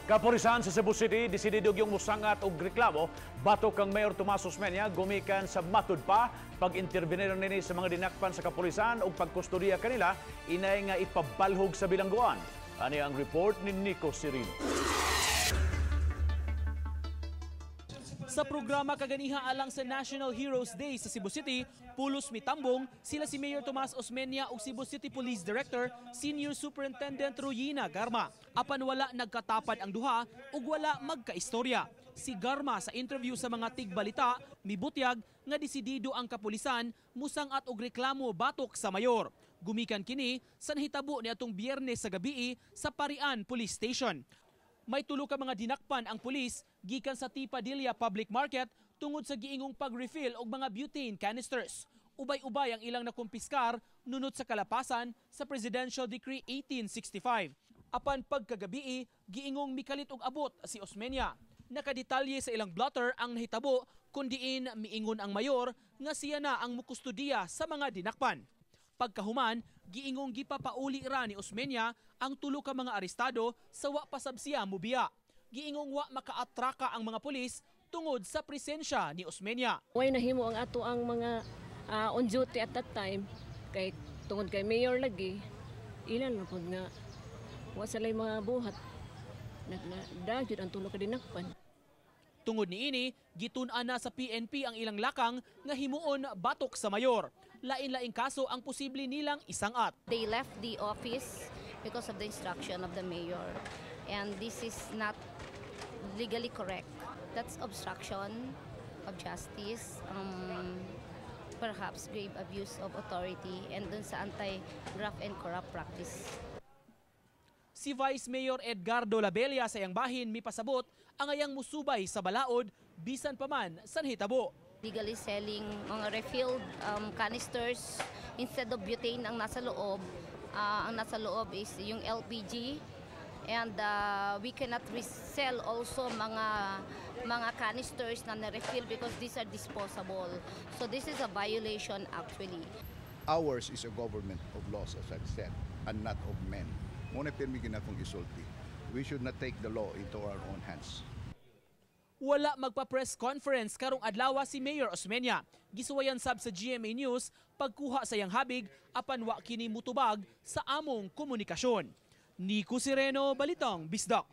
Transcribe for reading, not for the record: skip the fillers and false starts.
Kapulisan sa Cebu City desidido yung musangat og reklamo batok kang Mayor Tomas Osmeña gumikan sa matud pa pag-intervenir nini sa mga dinakpan sa kapulisan ug pagkustodiya kanila inay nga ipabalhog sa bilangguan. Ani ang report ni Nico Cirino. Sa programa kaganiha alang sa National Heroes Day sa Cebu City, pulos mitambong sila si Mayor Tomas Osmeña ug Cebu City Police Director Senior Superintendent Royina Garma. Apan wala nagkatapad ang duha ug wala magkaistorya. Si Garma sa interview sa mga tigbalita mibutyag nga desidido ang kapulisan musangat og reklamo batok sa mayor. Gumikan kini sa nahitabo niadtong Biyernes sa gabii sa Parian Police Station. May tulo ka mga dinakpan ang pulis gikan sa Tipadilla Public Market tungod sa giingong pag-refill og mga butane canisters. Ubay-ubay ang ilang nakumpiskar nunot sa kalapasan sa Presidential Decree 1865. Apan pagkagabii, giingong mikalit og abot si Osmeña. Nakadetalye sa ilang blotter ang nahitabo kundiin miingon ang mayor nga siya na ang mukustodiya sa mga dinakpan. Pagkahuman, giingong gipapauli ra ni Osmeña ang tulo ka mga arestado sa wa pasab siya mubiya. Giingong wa makaatraka ang mga pulis tungod sa presensya ni Osmeña. Way nahimo ang ato ang mga on duty at that time kay tungod kay mayor lagi ilan na pud nga wa salay mga buhat nagdagyud ang tulo ka dinakpan. Tungod niini, gitun-an na sa PNP ang ilang lakang nga himuon batok sa mayor. Lain-laing kaso ang posible nilang isangat. They left the office because of the instruction of the mayor. And this is not legally correct. That's obstruction of justice, perhaps grave abuse of authority, and dun sa anti-graft and corrupt practice. Si Vice Mayor Edgardo Labella sa iyang bahin mipasabot ang ayang musubay sa balaod bisan pa man sa nahitabo. Legally selling mga refilled canisters instead of butane ang nasa loob. Ang nasa loob is yung LPG, and we cannot resell also mga canisters na na-refill because these are disposable. So this is a violation actually. Ours is a government of laws, as I've said, and not of men. Muna pirmi ginakong isulti. We should not take the law into our own hands. Wala magpa-press conference karong adlaw si Mayor Osmeña. Gisuwayan sab sa GMA News pagkuha sa iyang habig apan wa kini mutubag sa among komunikasyon. Nico Cirino, Balitang Bisdak.